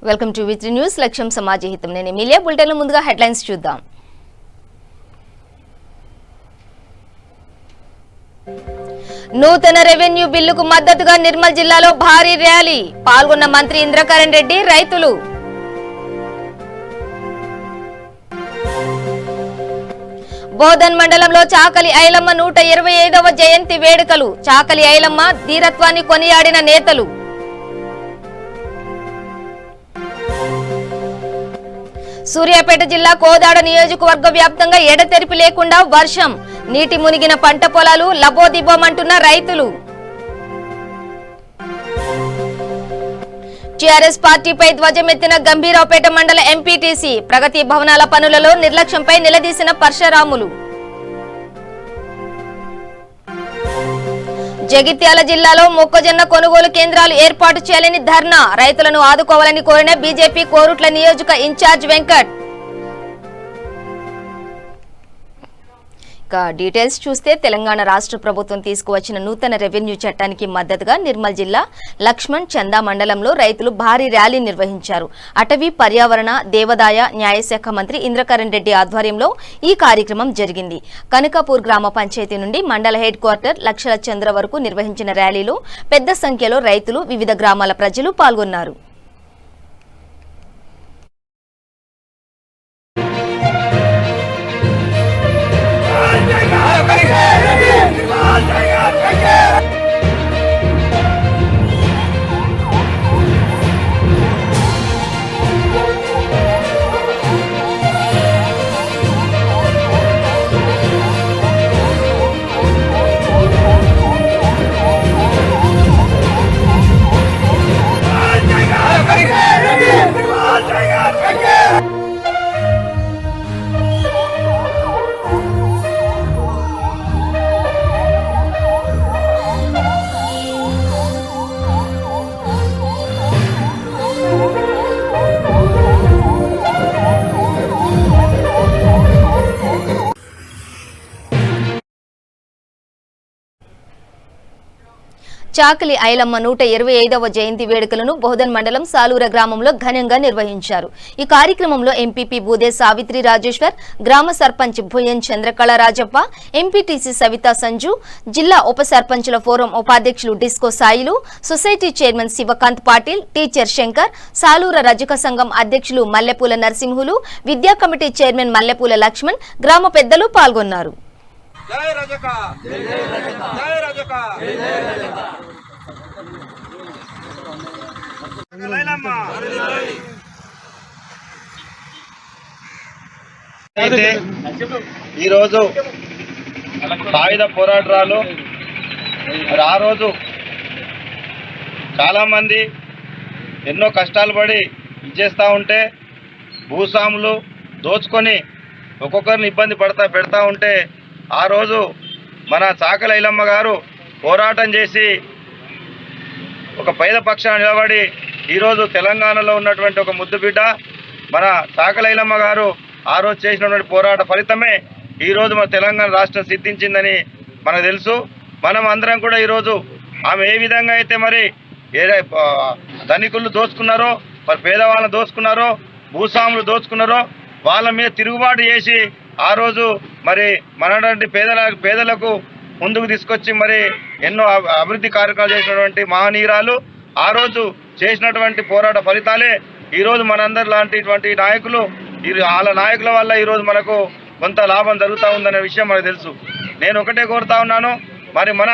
Welcome to విత్రి news. లక్ష్యం సమాజహితం. నేను Emilia. బులెటిన్లో ముందుగా హెడ్లైన్స్ చూద్దాం. నూతన రెవెన్యూ బిల్లుకు మద్దతుగా నిర్మల్ జిల్లాలో భారీ ర్యాలీ. పాల్గొన్న మంత్రి ఇంద్రకరణ్ రెడ్డి, రైతులు. బోధన్ మండలంలో చాకలి ఐలమ్మ 125వ జయంతి వేడుకలు. చాకలి ఐలమ్మ ధీరత్వాన్ని కొనియాడిన నేతలు. సూర్యాపేట జిల్లా కోదాడ నియోజకవర్గ వ్యాప్తంగా ఎడతెరిపి లేకుండా వర్షం. నీటి మునిగిన పంట పొలాలు లబోదిబోమంటున్న రైతులు. టీఆర్ఎస్ పార్టీపై ధ్వజమెత్తిన గంభీరావుపేట మండల ఎంపీటీసీ. ప్రగతి భవనాల పనులలో నిర్లక్ష్యంపై నిలదీసిన పరశురాములు. జగిత్యాల జిల్లాలో మొక్కజొన్న కొనుగోలు కేంద్రాలు ఏర్పాటు చేయాలని ధర్నా. రైతులను ఆదుకోవాలని కోరిన బీజేపీ కోరుట్ల నియోజక ఇన్ఛార్జ్ వెంకట్. డీటెయిల్స్ చూస్తే తెలంగాణ రాష్ట్ర ప్రభుత్వం తీసుకువచ్చిన నూతన రెవెన్యూ చట్టానికి మద్దతుగా నిర్మల్ జిల్లా లక్ష్మణ్ చందా మండలంలో రైతులు భారీ ర్యాలీ నిర్వహించారు. అటవీ, పర్యావరణ, దేవాదాయ, న్యాయశాఖ మంత్రి ఇంద్రకరణ్ రెడ్డి ఆధ్వర్యంలో ఈ కార్యక్రమం జరిగింది. కనకాపూర్ గ్రామ పంచాయతీ నుండి మండల హెడ్ క్వార్టర్ లక్షల చంద్ర వరకు నిర్వహించిన ర్యాలీలో పెద్ద సంఖ్యలో రైతులు, వివిధ గ్రామాల ప్రజలు పాల్గొన్నారు. చాకలి ఐలమ్మ 125వ జయంతి వేడుకలను బోధన్ మండలం సాలూర గ్రామంలో ఘనంగా నిర్వహించారు. ఈ కార్యక్రమంలో ఎంపీపీ బూదే సావిత్రి రాజేశ్వర్, గ్రామ సర్పంచ్ భుయన్ చంద్రకళ రాజప్ప, ఎంపీటీసీ సవితా సంజు, జిల్లా ఉప సర్పంచుల ఫోరం ఉపాధ్యక్షులు డిస్కో Sailu, society chairman Shivakant Patil, teacher Shankar, Salura రజక సంఘం అధ్యక్షులు మల్లెపూల నరసింహులు, విద్యా కమిటీ చైర్మన్ మల్లెపూల లక్ష్మణ్, గ్రామ పెద్దలు పాల్గొన్నారు. అయితే ఈరోజు సాయుధ పోరాటాలు మరి ఆ రోజు చాలామంది ఎన్నో కష్టాలు పడి ఇచ్చేస్తూ ఉంటే భూస్వాములు దోచుకొని ఒక్కొక్కరిని ఇబ్బంది పెడతా ఉంటే ఆ రోజు మన చాకలి ఐలమ్మ గారు పోరాటం చేసి ఒక పేద పక్షాన నిలబడి ఈరోజు తెలంగాణలో ఉన్నటువంటి ఒక ముద్దుబిడ్డ మన చాకలి ఐలమ్మ గారు ఆ రోజు చేసినటువంటి పోరాట ఫలితమే ఈరోజు మన తెలంగాణ రాష్ట్రం సిద్ధించిందని మనకు తెలుసు. మనం అందరం కూడా ఈరోజు ఆమె ఏ విధంగా అయితే మరి ధనికులు దోచుకున్నారో, మరి పేదవాళ్ళని దోచుకున్నారో, భూస్వాములు దోచుకున్నారో వాళ్ళ మీద తిరుగుబాటు చేసి ఆ రోజు మరి మనటువంటి పేదలకు ముందుకు తీసుకొచ్చి మరి ఎన్నో అభివృద్ధి కార్యక్రమాలు చేసినటువంటి మహనీయురాలు ఆ రోజు చేసినటువంటి పోరాట ఫలితాలే ఈరోజు మనందరి లాంటిటువంటి నాయకులు వాళ్ళ నాయకుల వల్ల ఈరోజు మనకు కొంత లాభం జరుగుతూ ఉందనే విషయం మనకు తెలుసు. నేను ఒకటే కోరుతా ఉన్నాను, మరి మన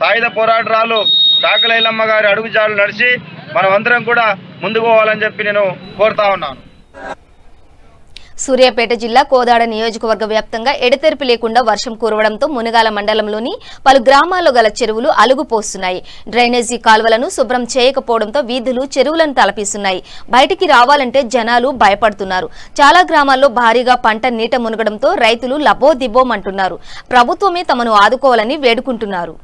సాయుధ పోరాటాలు చాకలి ఐలమ్మ గారి అడుగుజాడలు నడిచి మనం అందరం కూడా ముందుకు పోవాలని చెప్పి నేను కోరుతా ఉన్నాను. సూర్యాపేట జిల్లా కోదాడ నియోజకవర్గ వ్యాప్తంగా ఎడతెరిపి లేకుండా వర్షం కురవడంతో మునగాల మండలంలోని పలు గ్రామాల్లో గల చెరువులు అలుగుపోస్తున్నాయి. డ్రైనేజీ కాల్వలను శుభ్రం చేయకపోవడంతో వీధులు, చెరువులను తలపిస్తున్నాయి. బయటికి రావాలంటే జనాలు భయపడుతున్నారు. చాలా గ్రామాల్లో భారీగా పంట నీట మునగడంతో రైతులు లబోదిబోమంటున్నారు. ప్రభుత్వమే తమను ఆదుకోవాలని వేడుకుంటున్నారు.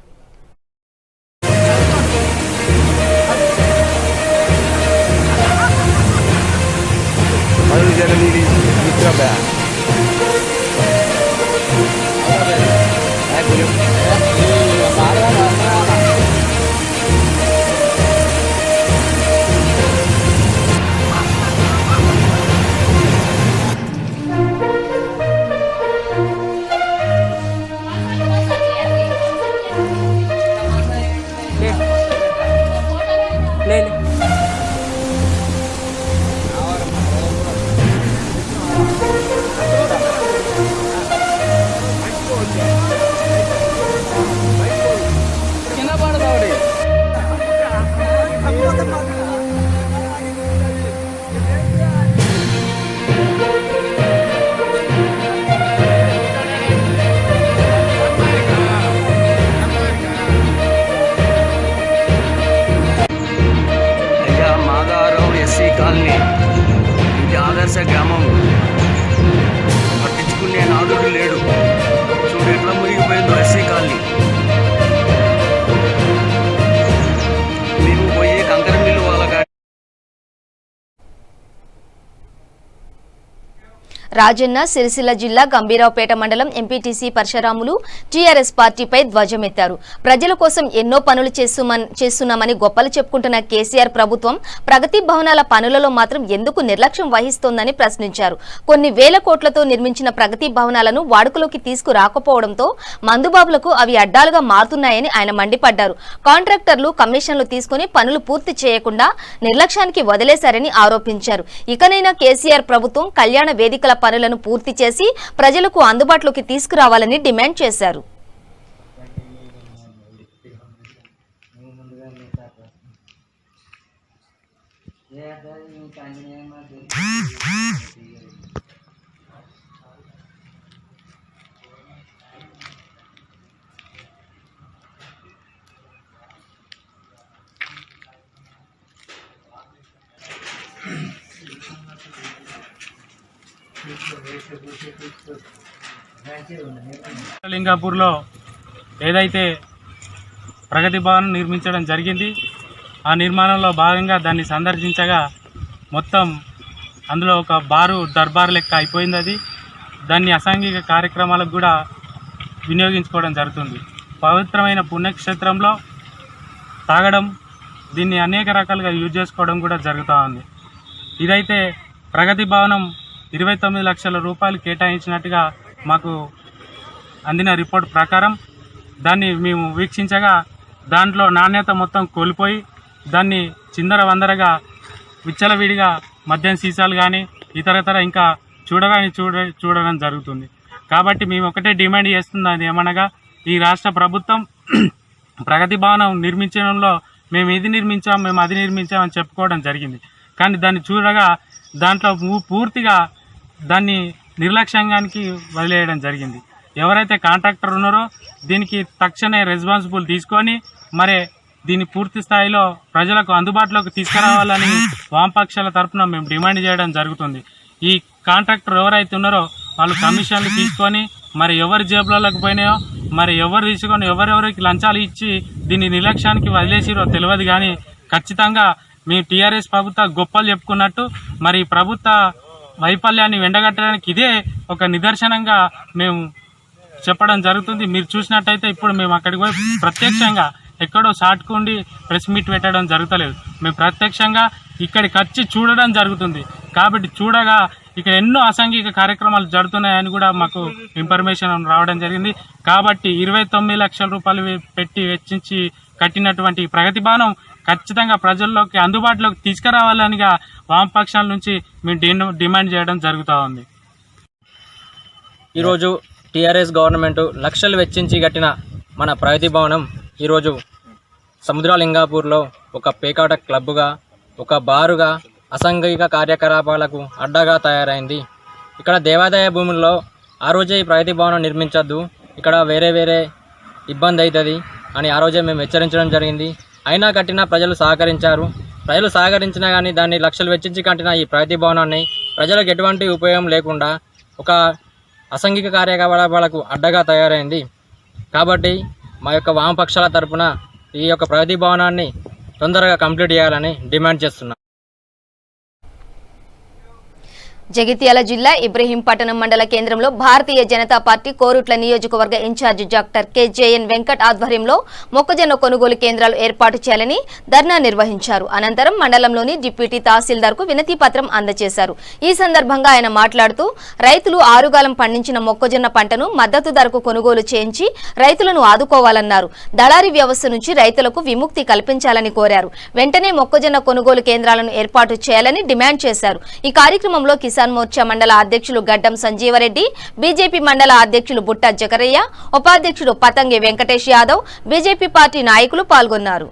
ఇది ఆదర్శ గ్రామం. పట్టించుకునే నాదుడు లేడు. చూడు ఎట్లా మునిగిపోయిందో ఎస్సీ కాలనీ. మేము పోయే కంకర మిల్లు వాళ్ళ రాజన్న సిరిసిల్ల జిల్లా గంభీరావుపేట మండలం ఎంపీటీసీ పరశురాములు టీఆర్ఎస్ పార్టీపై ధ్వజమెత్తారు. ప్రజల కోసం ఎన్నో పనులు చేస్తున్నామని గొప్పలు చెప్పుకుంటున్న కేసీఆర్ ప్రభుత్వం ప్రగతి భవనాల పనులలో మాత్రం ఎందుకు నిర్లక్ష్యం వహిస్తోందని ప్రశ్నించారు. కొన్ని వేల కోట్లతో నిర్మించిన ప్రగతి భవనాలను వాడుకలోకి తీసుకురాకపోవడంతో మందుబాబులకు అవి అడ్డాలుగా మారుతున్నాయని ఆయన మండిపడ్డారు. కాంట్రాక్టర్లు కమిషన్లు తీసుకుని పనులు పూర్తి చేయకుండా నిర్లక్ష్యానికి వదిలేశారని ఆరోపించారు. ఇకనైనా కేసీఆర్ ప్రభుత్వం కళ్యాణ వేదికల పనులను పూర్తి చేసి ప్రజలకు అందుబాటులోకి తీసుకురావాలని డిమాండ్ చేశారు. లింగాపూర్లో ఏదైతే ప్రగతి భవన్ నిర్మించడం జరిగింది, ఆ నిర్మాణంలో భాగంగా దాన్ని సందర్శించగా మొత్తం అందులో ఒక దర్బార్ లెక్క అయిపోయింది. అది దాన్ని అసాంఘిక కార్యక్రమాలకు కూడా వినియోగించుకోవడం జరుగుతుంది. పవిత్రమైన పుణ్యక్షేత్రంలో తాగడం, దీన్ని అనేక రకాలుగా యూజ్ చేసుకోవడం కూడా జరుగుతూ ఉంది. ఇదైతే ప్రగతి భవనం 29 లక్షల రూపాయలు కేటాయించినట్టుగా మాకు అందిన రిపోర్ట్ ప్రకారం దాన్ని మేము వీక్షించగా దాంట్లో నాణ్యత మొత్తం కోల్పోయి దాన్ని చిందరవందరగా విచ్చలవిడిగా మద్యం సీసాలు కానీ ఇతరతర ఇంకా చూడడం జరుగుతుంది. కాబట్టి మేము ఒకటే డిమాండ్ చేస్తుంది ఏమనగా ఈ రాష్ట్ర ప్రభుత్వం ప్రగతి భవనం నిర్మించడంలో మేము ఇది నిర్మించాం, మేము అది నిర్మించామని చెప్పుకోవడం జరిగింది. కానీ దాన్ని చూడగా దాంట్లో పూర్తిగా దాన్ని నిర్లక్ష్యంగానికి వదిలేయడం జరిగింది. ఎవరైతే కాంట్రాక్టర్ ఉన్నారో దీనికి తక్షణమే రెస్పాన్సిబుల్ తీసుకొని మరి దీన్ని పూర్తి స్థాయిలో ప్రజలకు అందుబాటులోకి తీసుకురావాలని వామపక్షాల తరఫున మేము డిమాండ్ చేయడం జరుగుతుంది. ఈ కాంట్రాక్టర్ ఎవరైతే ఉన్నారో వాళ్ళు కమిషన్లు తీసుకొని మరి ఎవరి జేబులలోకి పోయినాయో మరి ఎవరు తీసుకొని ఎవరెవరికి లంచాలు ఇచ్చి దీన్ని నిర్లక్ష్యానికి వదిలేసిరో తెలియదు. కానీ ఖచ్చితంగా మేము టీఆర్ఎస్ ప్రభుత్వ గొప్పలు చెప్పుకున్నట్టు మరి ప్రభుత్వ వైఫల్యాన్ని వెండగట్టడానికి ఇదే ఒక నిదర్శనంగా మేము చెప్పడం జరుగుతుంది. మీరు చూసినట్టయితే ఇప్పుడు మేము అక్కడికి పోయి ప్రత్యక్షంగా ఎక్కడో సాటుకుండి ప్రెస్ మీట్ పెట్టడం జరుగుతలేదు. మేము ప్రత్యక్షంగా ఇక్కడికి వచ్చి చూడడం జరుగుతుంది. కాబట్టి చూడగా ఇక్కడ ఎన్నో అసాంఘిక కార్యక్రమాలు జరుగుతున్నాయని కూడా మాకు ఇన్ఫర్మేషన్ రావడం జరిగింది. కాబట్టి 29 లక్షల రూపాయలు పెట్టి వెచ్చించి కట్టినటువంటి ప్రగతి భవనం ఖచ్చితంగా ప్రజల్లోకి అందుబాటులోకి తీసుకురావాలనిగా వామపక్షాల నుంచి మేము డిమాండ్ చేయడం జరుగుతూ ఉంది. ఈరోజు టీఆర్ఎస్ గవర్నమెంట్ లక్షలు వెచ్చించి కట్టిన మన ప్రగతి భవనం ఈరోజు సముద్రలింగాపూర్లో ఒక పేకాట క్లబ్గా, ఒక బారుగా, అసాంఘిక కార్యకలాపాలకు అడ్డగా తయారైంది. ఇక్కడ దేవాదాయ భూముల్లో ఆ రోజే ఈ ప్రగతి భవనం నిర్మించొద్దు, ఇక్కడ వేరే ఇబ్బంది అవుతుంది అని ఆ రోజే మేము హెచ్చరించడం జరిగింది. అయినా కట్టినా ప్రజలు సహకరించారు. ప్రజలు సహకరించినా కానీ దాన్ని లక్షలు వెచ్చించి కట్టిన ఈ ప్రగతి భవనాన్ని ప్రజలకు ఎటువంటి ఉపయోగం లేకుండా ఒక అసాంఘిక కార్యకలాపాలకు అడ్డగా తయారైంది. కాబట్టి మా యొక్క వామపక్షాల తరపున ఈ యొక్క ప్రగతి భవనాన్ని తొందరగా కంప్లీట్ చేయాలని డిమాండ్ చేస్తున్నాం. జగిత్యాల జిల్లా ఇబ్రహీంపట్నం మండల కేంద్రంలో భారతీయ జనతా పార్టీ కోరుట్ల నియోజకవర్గ ఇన్ఛార్జి డాక్టర్ కెజేఎన్ వెంకట్ ఆధ్వర్యంలో మొక్కజొన్న కొనుగోలు కేంద్రాలు ఏర్పాటు చేయాలని ధర్నా నిర్వహించారు. అనంతరం మండలంలోని డిప్యూటీ తహసీల్దార్కు వినతి పత్రం అందజేశారు. ఈ సందర్భంగా ఆయన మాట్లాడుతూ రైతులు ఆరుగాలం పండించిన మొక్కజొన్న పంటను మద్దతు ధరకు కొనుగోలు చేయించి రైతులను ఆదుకోవాలన్నారు. దళారీ వ్యవస్థ నుంచి రైతులకు విముక్తి కల్పించాలని కోరారు. వెంటనే మొక్కజొన్న కొనుగోలు కేంద్రాలను ఏర్పాటు చేయాలని డిమాండ్ చేశారు. ఈ కార్యక్రమంలో కిసాన్ మోర్చా మండల అధ్యక్షులు గడ్డం సంజీవరెడ్డి, బీజేపీ మండల అధ్యక్షులు బుట్ట జకరయ్య, ఉపాధ్యక్షుడు పతంగి వెంకటేష్ యాదవ్, బీజేపీ పార్టీ నాయకులు పాల్గొన్నారు.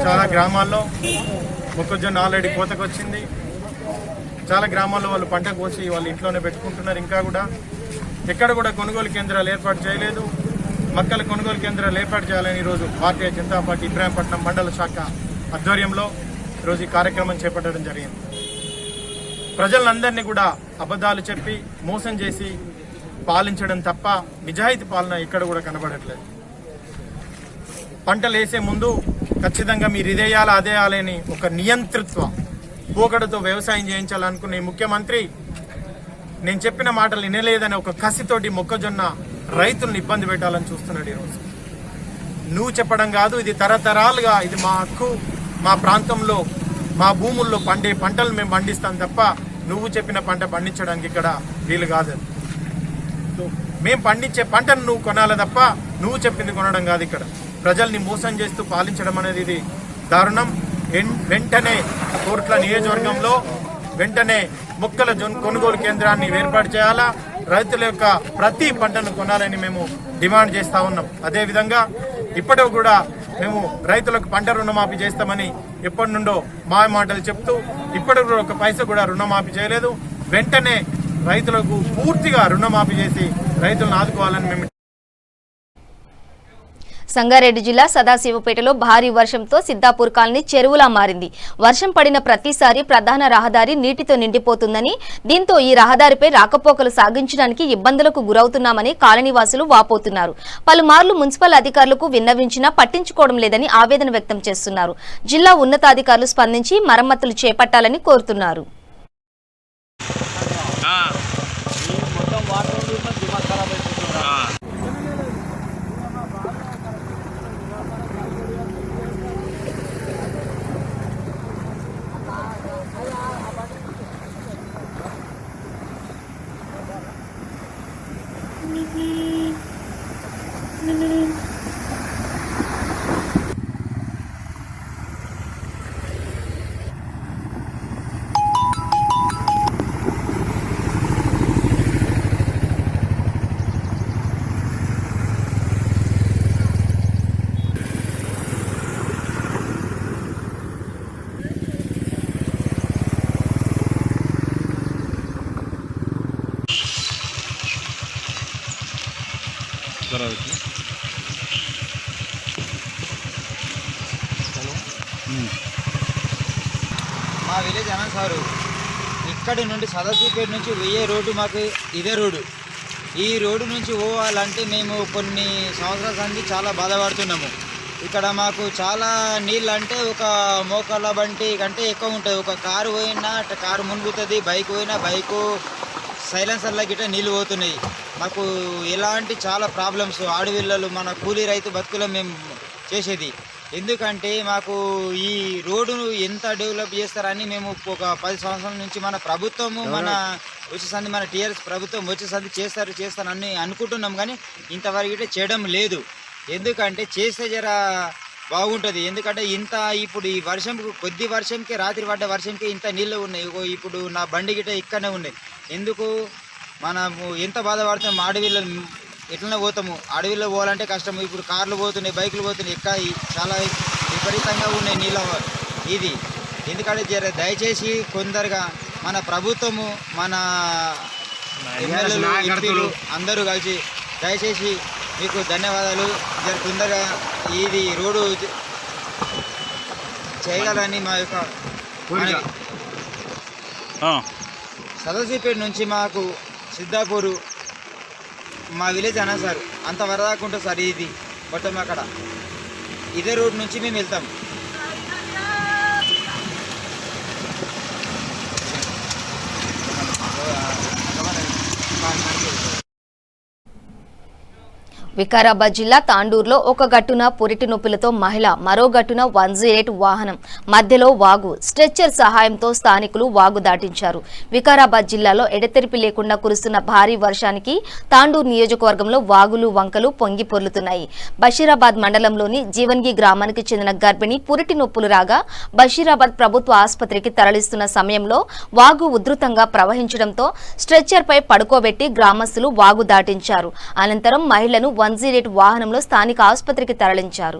చాలా గ్రామాల్లో మొక్కజొన్న ఆల్రెడీ కోతకు వచ్చింది. చాలా గ్రామాల్లో వాళ్ళు పంట కోసి వాళ్ళు ఇంట్లోనే పెట్టుకుంటున్నారు. ఇంకా కూడా ఎక్కడ కూడా కొనుగోలు కేంద్రాలు ఏర్పాటు చేయలేదు. మక్కల కొనుగోలు కేంద్రాలు ఏర్పాటు చేయాలని ఈరోజు భారతీయ జనతా పార్టీ ఇబ్రాహీంపట్నం మండల శాఖ ఆధ్వర్యంలో ఈరోజు ఈ కార్యక్రమం చేపట్టడం జరిగింది. ప్రజలందరినీ కూడా అబద్ధాలు చెప్పి మోసం చేసి పాలించడం తప్ప నిజాయితీ పాలన ఎక్కడ కూడా కనబడట్లేదు. పంటలు వేసే ముందు ఖచ్చితంగా మీరు ఇదేయాలా అదేయాలని ఒక నియంతృత్వ పోకడతో వ్యవసాయం చేయించాలనుకున్న ఈ ముఖ్యమంత్రి నేను చెప్పిన మాటలు వినలేదని ఒక కసితోటి మొక్కజొన్న రైతులను ఇబ్బంది పెట్టాలని చూస్తున్నాడు. ఈరోజు నువ్వు చెప్పడం కాదు, ఇది తరతరాలుగా ఇది మా హక్కు, మా ప్రాంతంలో మా భూముల్లో పండే పంటలు మేము పండిస్తాం తప్ప నువ్వు చెప్పిన పంట పండించడానికి ఇక్కడ వీలు కాదు. మేము పండించే పంటను నువ్వు కొనాలి తప్ప నువ్వు చెప్పింది కొనడం కాదు. ఇక్కడ ప్రజల్ని మోసం చేస్తూ పాలించడం అనేది ఇది దారుణం. వెంటనే కోట్ల నియోజకవర్గంలో వెంటనే మొక్కల కొనుగోలు కేంద్రాన్ని ఏర్పాటు చేయాలా, రైతుల యొక్క ప్రతి పంటను కొనాలని మేము డిమాండ్ చేస్తూ ఉన్నాం. అదేవిధంగా ఇప్పటికి కూడా మేము రైతులకు పంట రుణమాఫీ చేస్తామని ఎప్పటి నుండో మా మాటలు చెప్తూ ఇప్పటికి కూడా ఒక పైసా కూడా రుణమాఫీ చేయలేదు. వెంటనే రైతులకు పూర్తిగా రుణమాఫీ చేసి రైతులను ఆదుకోవాలని మేము. సంగారెడ్డి జిల్లా సదాశివపేటలో భారీ వర్షంతో సిద్దాపూర్ కాలనీ చెరువులా మారింది. వర్షం పడిన ప్రతిసారి ప్రధాన రహదారి నీటితో నిండిపోతుందని, దీంతో ఈ రహదారిపై రాకపోకలు సాగించడానికి ఇబ్బందులకు గురవుతున్నామని కాలనీవాసులు వాపోతున్నారు. పలుమార్లు మున్సిపల్ అధికారులకు విన్నవించినా పట్టించుకోవడం లేదని ఆవేదన వ్యక్తం చేస్తున్నారు. జిల్లా ఉన్నతాధికారులు స్పందించి మరమ్మతులు చేపట్టాలని కోరుతున్నారు. మా విలేజ్ అనంసారు ఇక్కడి నుండి సదాశివపేట నుంచి వెయ్యే రోడ్డు మాకు ఇదే రోడ్డు. ఈ రోడ్డు నుంచి పోవాలంటే మేము కొన్ని సంవత్సరాల నుండి చాలా బాధపడుతున్నాము. ఇక్కడ మాకు చాలా నీళ్ళు అంటే ఒక మోకాళ్ళ బంటి కంటే ఎక్కువ ఉంటుంది. ఒక కారు పోయినా కారు మునుగుతుంది, బైక్ పోయినా బైకు సైలెన్సర్ల గిట్ట నీళ్ళు పోతున్నాయి. మాకు ఎలాంటి చాలా ప్రాబ్లమ్స్. ఆడపిల్లలు మన కూలీ రైతు బతుకులో మేము చేసేది. ఎందుకంటే మాకు ఈ రోడ్డును ఎంత డెవలప్ చేస్తారని మేము ఒక 10 సంవత్సరాల నుంచి మన ప్రభుత్వము మన వచ్చేసంది మన టీఆర్ఎస్ ప్రభుత్వం వచ్చేసంది చేస్తారని అనుకుంటున్నాం. కానీ ఇంతవరకు చేయడం లేదు. ఎందుకంటే చేస్తే జర బాగుంటుంది. ఎందుకంటే ఇంత ఇప్పుడు ఈ వర్షంకు కొద్ది వర్షంకి రాత్రి పడ్డ వర్షంకి ఇంత నీళ్ళు ఉన్నాయి. ఇప్పుడు నా బండి గిట్ట ఇక్కడనే ఉన్నాయి. ఎందుకు మనము ఎంత బాధపడుతున్నాం. అడవిలో ఎట్లనే పోతాము, అడవిలో పోవాలంటే కష్టము. ఇప్పుడు కార్లు పోతున్నాయి, బైకులు పోతున్నాయి, ఎక్కాయి చాలా విపరీతంగా ఉన్నాయి నీళ్ళ ఇది. ఎందుకంటే దయచేసి కొందరుగా మన ప్రభుత్వము మన ఎమ్మెల్యేలు ఎంపీలు అందరూ కలిసి దయచేసి మీకు ధన్యవాదాలు. తొందరగా ఇది రోడ్డు చేయగలని మా యొక్క సదాశివపేట నుంచి మాకు సిద్దాపూరు మా విలేజ్ అన్నా సార్ అంత వరదాకా ఉంటుంది సార్. ఇది మొత్తం అక్కడ ఇదే రోడ్ నుంచి మేము వెళ్తాం. వికారాబాద్ జిల్లా తాండూరులో ఒక గట్టున పురిటి నొప్పులతో మహిళ, మరో గట్టున 108 వాహనం మధ్యలో వాగు. స్ట్రెచ్చర్ సహాయంతో స్థానికులు వాగు దాటించారు. వికారాబాద్ జిల్లాలో ఎడతెరిపి లేకుండా కురుస్తున్న భారీ వర్షానికి తాండూరు నియోజకవర్గంలో వాగులు వంకలు పొంగి పొర్లుతున్నాయి. బషీరాబాద్ మండలంలోని జీవన్గి గ్రామానికి చెందిన గర్భిణి పురిటి నొప్పులు రాగా బషీరాబాద్ ప్రభుత్వ ఆసుపత్రికి తరలిస్తున్న సమయంలో వాగు ఉధృతంగా ప్రవహించడంతో స్ట్రెచ్చర్పై పడుకోబెట్టి గ్రామస్తులు వాగు దాటించారు. అనంతరం మహిళను 108 వాహనంలో స్థానిక ఆసుపత్రికి తరలించారు.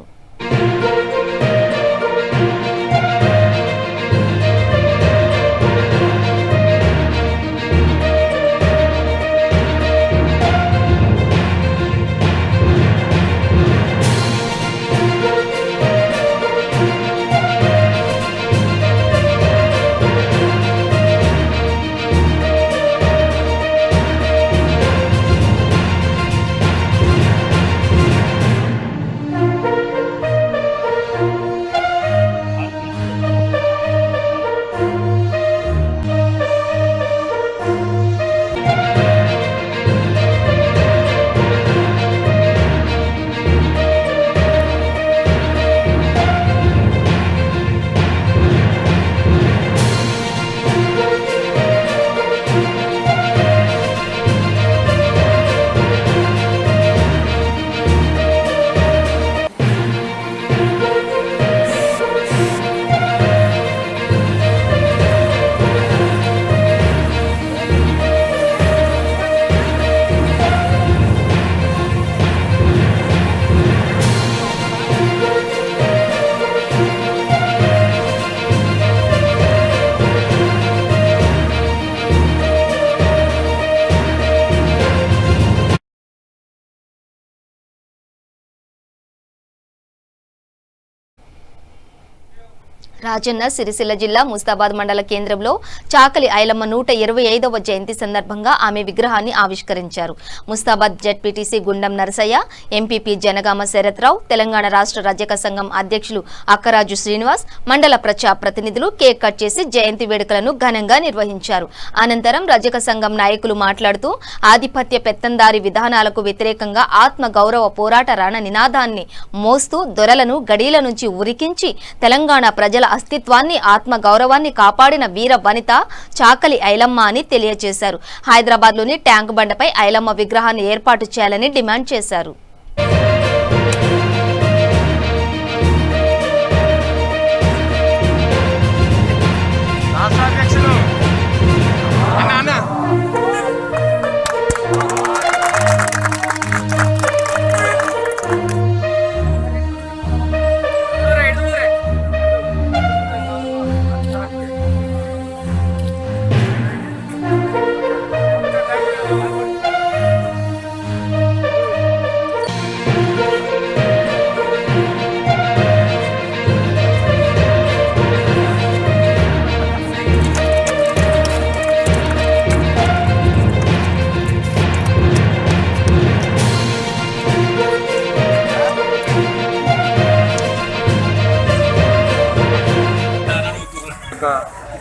రాజన్న సిరిసిల్ల జిల్లా ముస్తాబాద్ మండల కేంద్రంలో చాకలి ఐలమ్మ 125వ జయంతి సందర్భంగా ఆమె విగ్రహాన్ని ఆవిష్కరించారు. ముస్తాబాద్ జెడ్పీటీసీ గుండం నరసయ్య, ఎంపీపీ జనగామ శరత్రావు, తెలంగాణ రాష్ట్ర రజక సంఘం అధ్యక్షులు అక్కరాజు శ్రీనివాస్, మండల ప్రజా ప్రతినిధులు కేక్ కట్ చేసి జయంతి వేడుకలను ఘనంగా నిర్వహించారు. అనంతరం రజక సంఘం నాయకులు మాట్లాడుతూ ఆధిపత్య పెత్తందారి విధానాలకు వ్యతిరేకంగా ఆత్మ గౌరవ పోరాట రణ నినాదాన్ని మోస్తూ దొరలను గడీల నుంచి ఉరికించి తెలంగాణ ప్రజల అస్తిత్వాన్ని ఆత్మ గౌరవాన్ని కాపాడిన వీర వనిత చాకలి ఐలమ్మ అని తెలియజేశారు. హైదరాబాద్లోని ట్యాంక్ బండపై ఐలమ్మ విగ్రహాన్ని ఏర్పాటు చేయాలని డిమాండ్ చేశారు.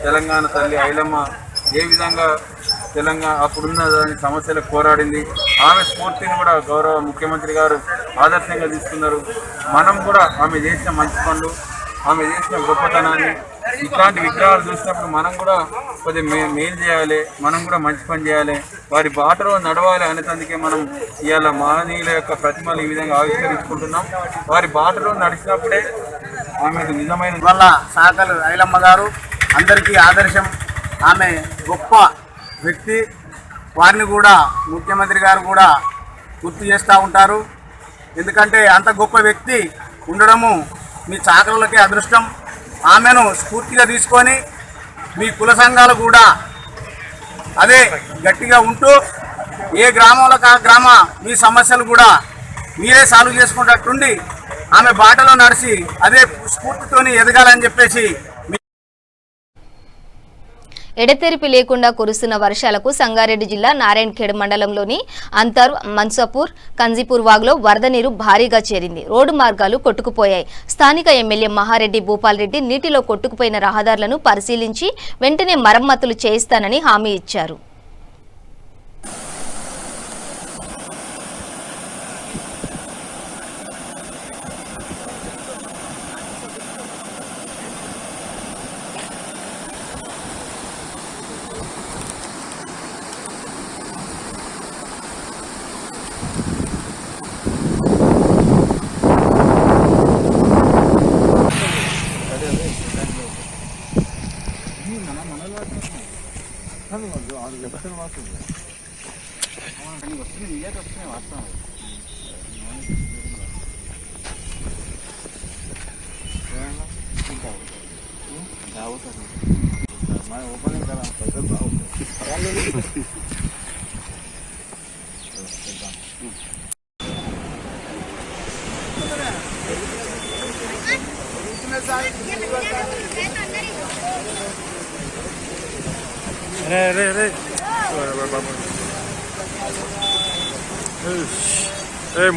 తెలంగాణ తల్లి ఐలమ్మ ఏ విధంగా తెలంగాణ అప్పుడున్న దాని సమస్యలకు పోరాడింది, ఆమె స్ఫూర్తిని కూడా గౌరవ ముఖ్యమంత్రి గారు ఆదర్శంగా తీసుకున్నారు. మనం కూడా ఆమె చేసిన మంచి పనులు, ఆమె చేసిన గొప్పతనాన్ని ఇట్లాంటి విగ్రహాలు చూసినప్పుడు మనం కూడా కొద్దిగా మేలు చేయాలి, మనం కూడా మంచి పని చేయాలి, వారి బాటలో నడవాలి అనేందుకే మనం ఇవాళ మహనీయుల యొక్క ప్రతిమలు ఈ విధంగా ఆవిష్కరించుకుంటున్నాం. వారి బాటలో నడిచినప్పుడే ఆమెకు నిజమైన వల్ల చాకలి ఐలమ్మ గారు అందరికీ ఆదర్శం. ఆమె గొప్ప వ్యక్తి, వారిని కూడా ముఖ్యమంత్రి గారు కూడా గుర్తు చేస్తూ ఉంటారు. ఎందుకంటే అంత గొప్ప వ్యక్తి ఉండడము మీ చాకరులకే అదృష్టం. ఆమెను స్ఫూర్తిగా తీసుకొని మీ కుల సంఘాలు కూడా అదే గట్టిగా ఉంటూ ఏ గ్రామంలో గ్రామ మీ సమస్యలు కూడా మీరే సాల్వ్ చేసుకున్నట్టుండి ఆమె బాటలో నడిచి అదే స్ఫూర్తితోని ఎదగాలని చెప్పేసి. ఎడతెరిపి లేకుండా కురుస్తున్న వర్షాలకు సంగారెడ్డి జిల్లా నారాయణఖేడ్ మండలంలోని అంతర్, మన్సాపూర్, కంజీపూర్ వాగులో వరద నీరు భారీగా చేరింది. రోడ్డు మార్గాలు కొట్టుకుపోయాయి. స్థానిక ఎమ్మెల్యే మహారెడ్డి భూపాల్ రెడ్డి నీటిలో కొట్టుకుపోయిన రహదారులను పరిశీలించి వెంటనే మరమ్మతులు చేయిస్తానని హామీ ఇచ్చారు.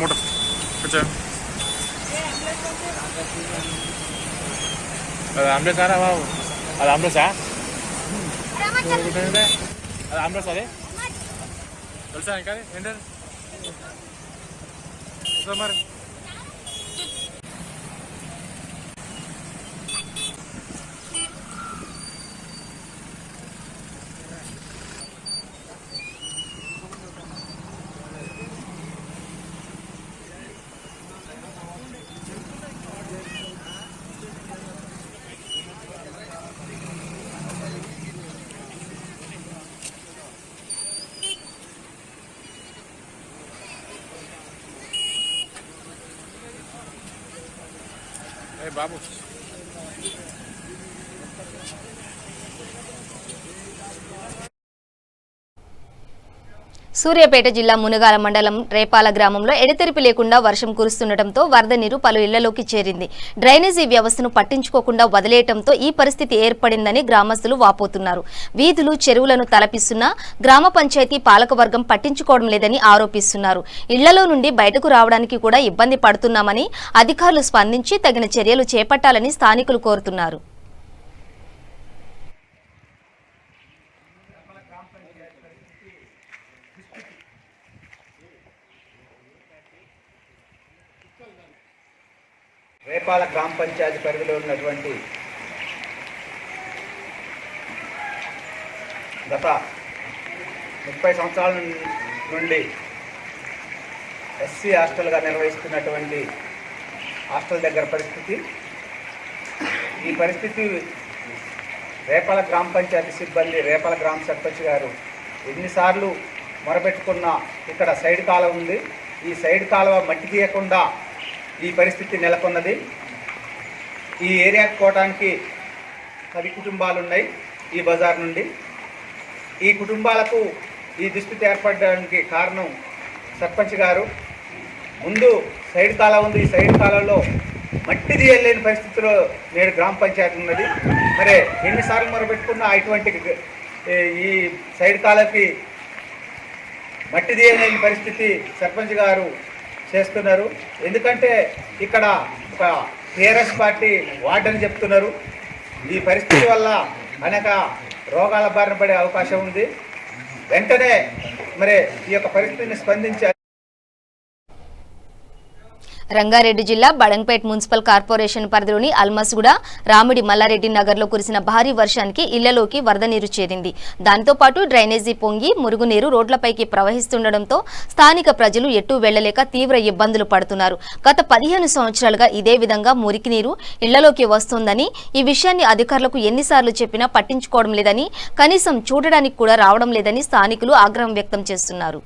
मोटा अच्छा आमले सारा भाऊ అది ఆమ్రసా అది ఆమ్రస్ అదే తెలుసా ఇంకా ఏంటంటే మరి బాబు సూర్యాపేట జిల్లా మునగాల మండలం రేపాల గ్రామంలో ఎడతెరిపి లేకుండా వర్షం కురుస్తుండటంతో వరద నీరు పలు ఇళ్లలోకి చేరింది. డ్రైనేజీ వ్యవస్థను పట్టించుకోకుండా వదిలేయటంతో ఈ పరిస్థితి ఏర్పడిందని గ్రామస్తులు వాపోతున్నారు. వీధులు, చెరువులను తలపిస్తున్నా గ్రామ పంచాయతీ పాలకవర్గం పట్టించుకోవడం లేదని ఆరోపిస్తున్నారు. ఇళ్లలో నుండి బయటకు రావడానికి కూడా ఇబ్బంది పడుతున్నామని అధికారులు స్పందించి తగిన చర్యలు చేపట్టాలని స్థానికులు కోరుతున్నారు. రేపాల గ్రామ పంచాయతీ పరిధిలో ఉన్నటువంటి గత 30 సంవత్సరాల నుండి ఎస్సీ హాస్టల్గా నిర్వహిస్తున్నటువంటి హాస్టల్ దగ్గర పరిస్థితి. ఈ పరిస్థితి రేపాల గ్రామ పంచాయతీ సిబ్బంది, రేపాల గ్రామ సర్పంచ్ గారు ఎన్నిసార్లు మొరపెట్టుకున్నా ఇక్కడ సైడ్ కాలువ ఉంది. ఈ సైడ్ కాలువ మట్టి తీయకుండా ఈ పరిస్థితి నెలకొన్నది. ఈ ఏరియాకి పోవడానికి 10 కుటుంబాలు ఉన్నాయి ఈ బజార్ నుండి. ఈ కుటుంబాలకు ఈ దుస్థితి ఏర్పడడానికి కారణం సర్పంచ్ గారు. ముందు సైడ్ కాలువ ఉంది, ఈ సైడ్ కాలువలో మట్టి తీయలేని పరిస్థితిలో నేడు గ్రామ పంచాయతీ ఉన్నది. మరి ఎన్నిసార్లు మొరపెట్టుకున్నా ఇటువంటి ఈ సైడ్ కాలువకి మట్టి తీయలేని పరిస్థితి సర్పంచ్ గారు చేస్తున్నారు. ఎందుకంటే ఇక్కడ ఒక టీఆర్ఎస్ పార్టీ వార్డని చెప్తున్నారు. ఈ పరిస్థితి వల్ల అనేక రోగాల బారిన పడే అవకాశం ఉంది. వెంటనే మరి ఈ యొక్క పరిస్థితిని స్పందించారు. రంగారెడ్డి జిల్లా బడంగ్పేట్ మున్సిపల్ కార్పొరేషన్ పరిధిలోని అల్మస్గూడ, రామిడి మల్లారెడ్డి నగర్లో కురిసిన భారీ వర్షానికి ఇళ్లలోకి వరద నీరు చేరింది. దాంతో పాటు డ్రైనేజీ పొంగి మురుగునీరు రోడ్లపైకి ప్రవహిస్తుండటంతో స్థానిక ప్రజలు ఎటూ వెళ్లలేక తీవ్ర ఇబ్బందులు పడుతున్నారు. గత 15 సంవత్సరాలుగా ఇదే విధంగా మురికి నీరు ఇళ్లలోకి వస్తోందని, ఈ విషయాన్ని అధికారులకు ఎన్నిసార్లు చెప్పినా పట్టించుకోవడం లేదని, కనీసం చూడడానికి కూడా రావడం లేదని స్థానికులు ఆగ్రహం వ్యక్తం చేస్తున్నారు.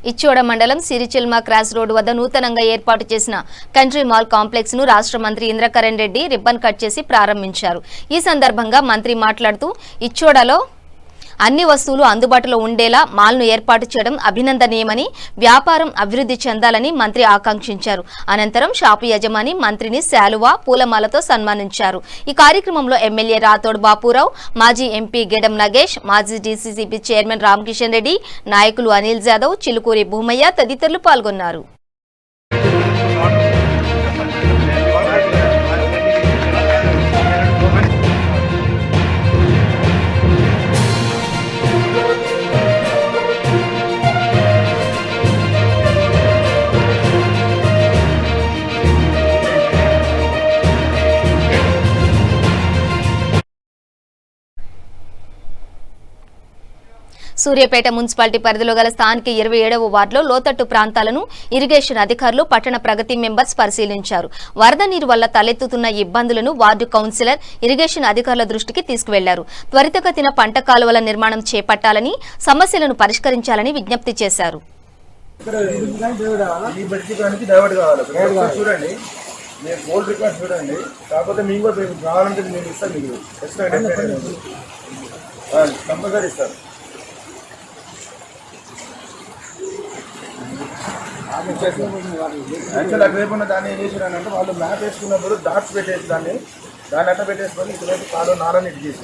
ఇచ్చోడ మండలం సిరిచిల్మ క్రాస్ రోడ్డు వద్ద నూతనంగా ఏర్పాటు చేసిన కంట్రీ మాల్ కాంప్లెక్స్ ను రాష్ట్ర మంత్రి ఇంద్రకరణ్ రెడ్డి రిబ్బన్ కట్ చేసి ప్రారంభించారు. ఈ సందర్భంగా మంత్రి మాట్లాడుతూ ఇచ్చోడలో అన్ని వస్తువులు అందుబాటులో ఉండేలా మాల్ను ఏర్పాటు చేయడం అభినందనీయమని, వ్యాపారం అభివృద్ధి చెందాలని మంత్రి ఆకాంక్షించారు. అనంతరం షాపు యజమాని మంత్రిని శాలువా, పూలమాలతో సన్మానించారు. ఈ కార్యక్రమంలో ఎమ్మెల్యే రాథోడ్ బాపురావు, మాజీ ఎంపీ గెడం నగేష్, మాజీ డీసీసీబీ చైర్మన్ రామకిషన్ రెడ్డి, నాయకులు అనిల్ జాదవ్, చిలుకూరి భూమయ్య తదితరులు పాల్గొన్నారు. సూర్యాపేట మున్సిపాలిటీ పరిధిలో గల స్థానిక 27వ వార్డులో లోతట్టు ప్రాంతాలను ఇరిగేషన్ అధికారులు, పట్టణ ప్రగతి మెంబర్స్ పరిశీలించారు. వరద నీరు వల్ల తలెత్తుతున్న ఇబ్బందులను వార్డు కౌన్సిలర్, ఇరిగేషన్ అధికారుల దృష్టికి తీసుకువెళ్లారు. త్వరితగతిన పంట కాలువల నిర్మాణం చేపట్టాలని, సమస్యలను పరిష్కరించాలని విజ్ఞప్తి చేశారు. యాక్చువల్ అటువైపున్న దాన్ని ఏం చేసారంటే వాళ్ళు మ్యాప్ వేసుకున్నప్పుడు డాట్స్ పెట్టేసి దాన్ని అట్ట పెట్టేసుకొని ఇటువైపు కాలు నారని ఇటు చేసి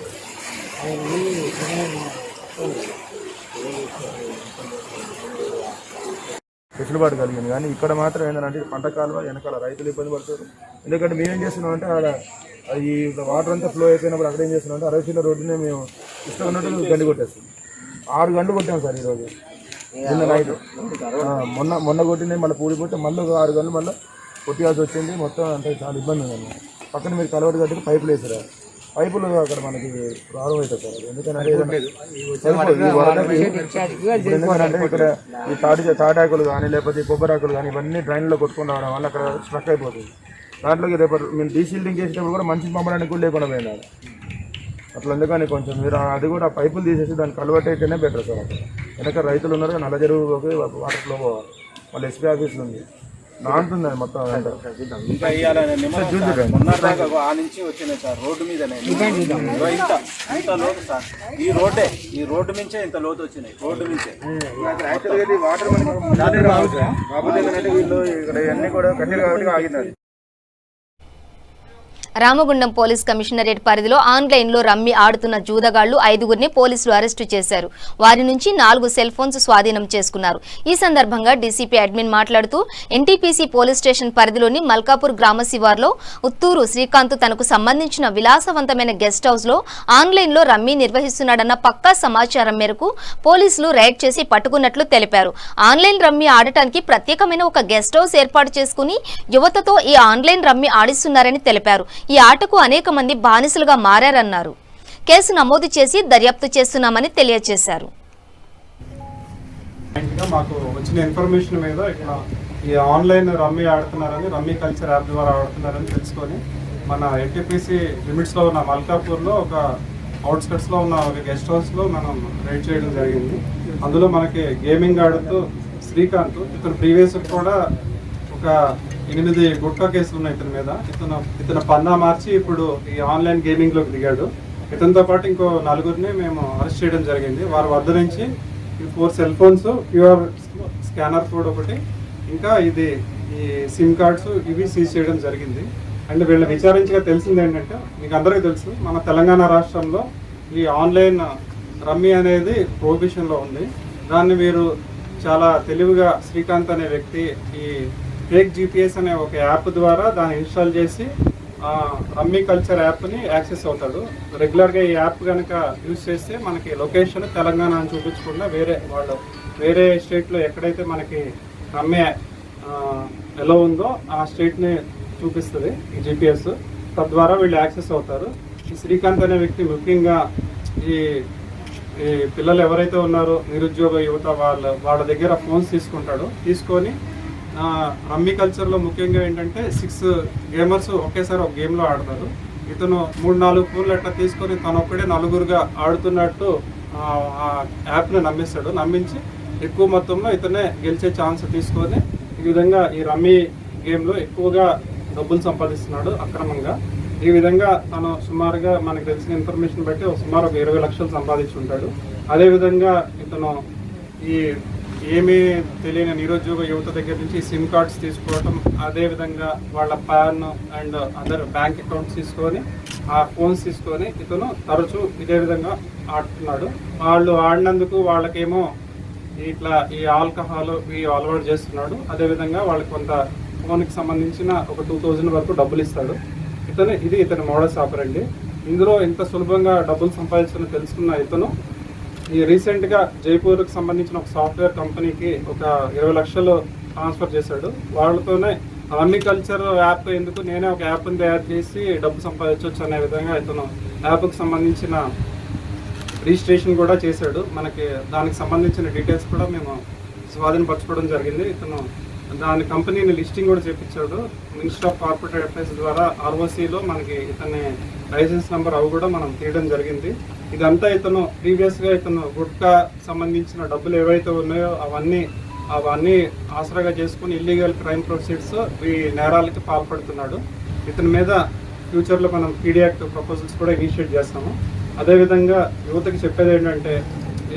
వెసులుబాటు కలిగింది. కానీ ఇక్కడ మాత్రం ఏంటంటే పంట కాలువ వెనకాల రైతులు ఇబ్బంది పడుతారు. ఎందుకంటే మేమేం చేస్తున్నామంటే అక్కడ ఈ వాటర్ అంతా ఫ్లో అయిపోయినప్పుడు అక్కడ ఏం చేస్తున్నామంటే 60 ఫీట్ల రోడ్డునే మేము ఇష్టం ఉన్నట్టు గండి కొట్టేస్తాం. 6 గంటలు కొట్టాం సార్ ఈరోజు. నిన్న నైట్ మొన్న కొట్టినాయి మళ్ళీ పూడిపోతే మళ్ళీ 6 గంటలు మళ్ళీ కొట్టియాల్సి వచ్చింది. మొత్తం అంటే చాలా ఇబ్బంది ఉందండి. పక్కన మీరు కలవటి కట్టి పైపులు వేసారు. పైపులు అక్కడ మనకి ప్రాబ్లం అవుతుంది సార్. ఎందుకంటే ఎందుకంటే ఇక్కడ ఈ తాటాకులు కానీ లేకపోతే కొబ్బరాకులు కానీ ఇవన్నీ డ్రైన్లో కొట్టుకుని రావడం వల్ల అక్కడ స్ట్రక్ అయిపోతుంది. దాంట్లోకి రేపు మేము డీసీల్డింగ్ చేసేటప్పుడు కూడా మంచి పంపడానికి కూడా లేకుండా పోయినాడు. అట్లా అందుకని కొంచెం మీరు అది కూడా పైపులు తీసేసి దాన్ని కలవట్ అయితేనే బెటర్ సార్. అక్కడ వెనక రైతులు ఉన్నారు, నల్ల చెరువులోకి వాటర్ ఫ్లో పోవాలి. మళ్ళీ ఎస్పీ ఆఫీసులు ఉంది, నాంటుంది మొత్తం. ఇంకా ఆ నుంచి వచ్చినాయి సార్ రోడ్డు మీదనే ఇంత లోతు సార్. ఈ రోడ్డు నుంచే ఇంత లోతు వచ్చినాయి. రోడ్డు నుంచే యాక్చువల్గా వాటర్ కాకపోతే వీళ్ళు ఇక్కడ ఇవన్నీ కూడా కట్టెలు కాబట్టి ఆగినారు. రామగుండం పోలీస్ కమిషనరేట్ పరిధిలో ఆన్లైన్లో రమ్మి ఆడుతున్న జూదగాళ్లు 5గురిని పోలీసులు అరెస్టు చేశారు. వారి నుంచి 4 సెల్ ఫోన్స్ స్వాధీనం చేసుకున్నారు. ఈ సందర్భంగా డీసీపీ అడ్మిన్ మాట్లాడుతూ ఎన్టీపీసీ పోలీస్ స్టేషన్ పరిధిలోని మల్కాపూర్ గ్రామ శివార్లో ఉత్తూరు శ్రీకాంత్ తనకు సంబంధించిన విలాసవంతమైన గెస్ట్ హౌస్ లో ఆన్లైన్లో రమ్మి నిర్వహిస్తున్నాడన్న పక్కా సమాచారం మేరకు పోలీసులు రైడ్ చేసి పట్టుకున్నట్లు తెలిపారు. ఆన్లైన్ రమ్మి ఆడటానికి ప్రత్యేకమైన ఒక గెస్ట్ హౌస్ ఏర్పాటు చేసుకుని యువతతో ఈ ఆన్లైన్ రమ్మి ఆడిస్తున్నారని తెలిపారు. ఈ ఆటకు అనేక మంది బానిసలుగా మారారన్నారు. కేసు నమోదు చేసి దర్యాప్తు చేస్తున్నామని తెలియజేశారు. మాకు వచ్చిన ఇన్ఫర్మేషన్ మీద ఇక్కడ ఈ ఆన్లైన్ రమ్మీ ఆడుతున్నారని, రమ్మీ కల్చర్ యాప్ ద్వారా ఆడుతున్నారని తెలుసుకొని మన ఎన్టీపీసీ లిమిట్స్లో ఉన్న మల్కాపూర్లో ఒక అవుట్స్కట్స్లో ఉన్న ఒక గెస్ట్ హౌస్లో మనం రైడ్ చేయడం జరిగింది. అందులో మనకి గేమింగ్ ఆడుతూ శ్రీకాంత్, ఇతను ప్రీవియస్ కూడా ఒక 8 గుట్కా కేసులు ఉన్నాయి ఇతని మీద. ఇతను పన్నా మార్చి ఇప్పుడు ఈ ఆన్లైన్ గేమింగ్లోకి దిగాడు. ఇతనితో పాటు ఇంకో 4గురిని మేము అరెస్ట్ చేయడం జరిగింది. వారి వద్ద నుంచి 4 cell phones, QR scanner code ఒకటి, ఇంకా ఈ సిమ్ కార్డ్స్ ఇవి సీజ్ చేయడం జరిగింది. అండ్ వీళ్ళని విచారించగా తెలిసింది ఏంటంటే, మీకు అందరికీ తెలుసు, మన తెలంగాణ రాష్ట్రంలో ఈ ఆన్లైన్ రమ్మీ అనేది ప్రొహిబిషన్లో ఉంది. దాన్ని వీరు చాలా తెలివిగా శ్రీకాంత్ అనే వ్యక్తి ఈ ఫేక్ జీపీఎస్ అనే ఒక యాప్ ద్వారా దాన్ని ఇన్స్టాల్ చేసి రమ్మీ కల్చర్ యాప్ని యాక్సెస్ అవుతాడు. రెగ్యులర్గా ఈ యాప్ కనుక యూజ్ చేస్తే మనకి లొకేషన్ తెలంగాణ అని చూపించకుండా వేరే స్టేట్లో ఎక్కడైతే మనకి రమ్మీ ఎలా ఉందో ఆ స్టేట్ని చూపిస్తుంది ఈ జీపీఎస్. తద్వారా వీళ్ళు యాక్సెస్ అవుతారు. ఈ శ్రీకాంత్ అనే వ్యక్తి ముఖ్యంగా ఈ పిల్లలు ఎవరైతే ఉన్నారో నిరుద్యోగ యువత వాళ్ళ దగ్గర ఫోన్స్ తీసుకొని రమ్మీ కల్చర్లో ముఖ్యంగా ఏంటంటే 6 గేమర్స్ ఒకేసారి ఒక గేమ్లో ఆడతారు. ఇతను 3-4 ఫోన్లు అట్లా తీసుకొని తనొక్కడే 4గురుగా ఆడుతున్నట్టు ఆ యాప్ని నమ్మించి ఎక్కువ మొత్తంలో ఇతనే గెలిచే ఛాన్స్ తీసుకొని ఈ విధంగా ఈ రమ్మీ గేమ్లో ఎక్కువగా డబ్బులు సంపాదిస్తున్నాడు అక్రమంగా. ఈ విధంగా తను సుమారుగా మనకు తెలిసిన ఇన్ఫర్మేషన్ బట్టి సుమారు ఒక 20 లక్షలు సంపాదించి ఉంటాడు. అదేవిధంగా ఇతను ఈ ఏమీ తెలియని నిరుద్యోగ యువత దగ్గర నుంచి సిమ్ కార్డ్స్ తీసుకోవటం, అదేవిధంగా వాళ్ళ pan and other bank accounts తీసుకొని ఆ ఫోన్స్ తీసుకొని ఇతను తరచూ ఇదే విధంగా ఆడుతున్నాడు. వాళ్ళు ఆడినందుకు వాళ్ళకేమో ఇట్లా ఈ ఆల్కహాల్ ఇవి అలవాటు చేస్తున్నాడు. అదేవిధంగా వాళ్ళకి కొంత ఫోన్కి సంబంధించిన ఒక 2000 వరకు డబ్బులు ఇస్తాడు. ఇతని మోడస్ ఆపరండి. ఇందులో ఇంత సులభంగా డబ్బులు సంపాదించని తెలుసుకున్న ఇతను ఈ రీసెంట్గా జైపూర్కి సంబంధించిన ఒక సాఫ్ట్వేర్ కంపెనీకి ఒక 20 లక్షలు ట్రాన్స్ఫర్ చేశాడు. వాళ్ళతోనే రమ్మీ కల్చర్ యాప్ ఎందుకు, నేనే ఒక యాప్ని తయారు చేసి డబ్బు సంపాదించవచ్చు అనే విధంగా ఇతను యాప్కి సంబంధించిన రిజిస్ట్రేషన్ కూడా చేశాడు. మనకి దానికి సంబంధించిన డీటెయిల్స్ కూడా మేము స్వాధీనపరచుకోవడం జరిగింది. ఇతను దాని కంపెనీని లిస్టింగ్ కూడా చేయించాడు. మినిస్టర్ ఆఫ్ కార్పొరేట్ అఫైర్స్ ద్వారా ROCలో మనకి ఇతని లైసెన్స్ నెంబర్ అవి కూడా మనం తీయడం జరిగింది. ఇదంతా ఇతను ప్రీవియస్గా గుట్కా సంబంధించిన డబ్బులు ఏవైతే ఉన్నాయో అవన్నీ ఆసరాగా చేసుకుని ఇల్లీగల్ క్రైమ్ ప్రొసీడ్స్ ఈ నేరాలకి పాల్పడుతున్నాడు. ఇతని మీద ఫ్యూచర్లో మనం PD యాక్ట్ ప్రపోజల్స్ కూడా ఇనిషియేట్ చేస్తాము. అదేవిధంగా యువతకి చెప్పేది ఏంటంటే,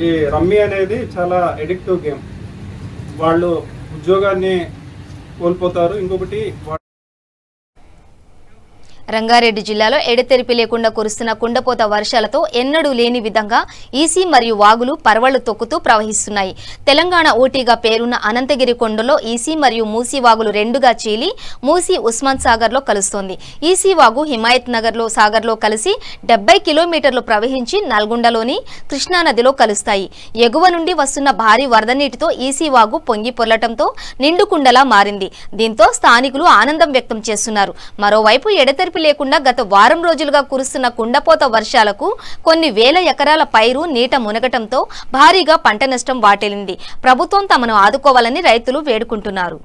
ఈ రమ్మీ అనేది చాలా ఎడిక్టివ్ గేమ్. వాళ్ళు ఉద్యోగాన్ని కోల్పోతారు. ఇంకొకటి రంగారెడ్డి జిల్లాలో ఎడతెరిపి లేకుండా కురుస్తున్న కుండపోత వర్షాలతో ఎన్నడూ లేని విధంగా ఈసీ మరియు వాగులు పరవళ్లు తొక్కుతూ ప్రవహిస్తున్నాయి. తెలంగాణ ఊటీగా పేరున్న అనంతగిరి కొండలో ఈసీ మరియు మూసీ వాగులు రెండుగా చీలి మూసీ ఉస్మాన్ సాగర్లో కలుస్తోంది. ఈసీ వాగు హిమాయత్ నగర్లో సాగర్లో కలిసి 70 కిలోమీటర్లు ప్రవహించి నల్గొండలోని కృష్ణానదిలో కలుస్తాయి. ఎగువ నుండి వస్తున్న భారీ వరద నీటితో ఈసీ వాగు పొంగి పొర్లటంతో నిండుకుండలా మారింది. దీంతో స్థానికులు ఆనందం వ్యక్తం చేస్తున్నారు. మరోవైపు ఎడతెరిపి లేకుండా గత వారం రోజులుగా కురుస్తున్న కుండపోత వర్షాలకు కొన్ని వేల ఎకరాల పైరు నీట మునగటంతో భారీగా పంట నష్టం వాటిల్లింది. ప్రభుత్వం తమను ఆదుకోవాలని రైతులు వేడుకుంటున్నారు.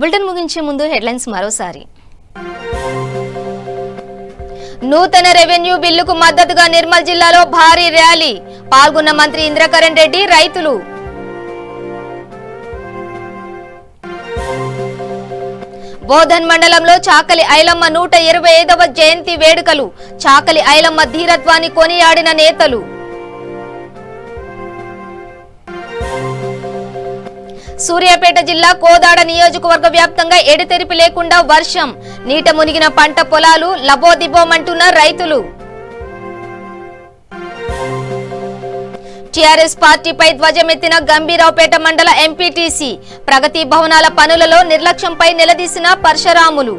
బులెటిన్ ముగించే ముందు హెడ్లైన్స్ మరోసారి. నూతన రెవెన్యూ బిల్లుకు మద్దతుగా నిర్మల్ జిల్లాలో భారీ ర్యాలీ, పాల్గొన్న మంత్రి ఇంద్రకరణ్ రెడ్డి, రైతులు. బోధన్ మండలంలో చాకలి ఐలమ్మ 125వ జయంతి వేడుకలు, చాకలి ఐలమ్మ ధీరత్వాన్ని కొనియాడిన నేతలు. సూర్యాపేట జిల్లా కోదాడ నియోజకవర్గ వ్యాప్తంగా ఎడతెరిపి లేకుండా వర్షం, నీట మునిగిన పంట పొలాలు లబోదిబోమంటున్న రైతులు. టీఆర్ఎస్ పార్టీపై ధ్వజమెత్తిన గంభీరావుపేట మండల ఎంపీటీసీ, ప్రగతి భవనాల పనులలో నిర్లక్ష్యంపై నిలదీసిన పరశురాములు.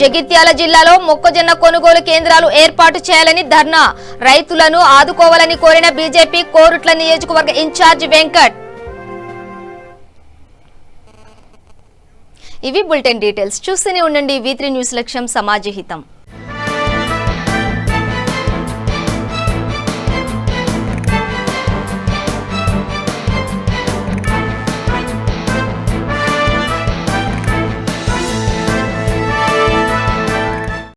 జగిత్యాల జిల్లాలో మొక్కజొన్న కొనుగోలు కేంద్రాలు ఏర్పాటు చేయాలని ధర్నా, రైతులను ఆదుకోవాలని కోరిన బీజేపీ కోరుట్ల నియోజకవర్గ ఇన్ఛార్జ్ వెంకట్. ఇవి బులెటిన్ డీటెయిల్స్. చూస్తూనే ఉండండి V3 న్యూస్, లక్ష్యం సమాజ హితం.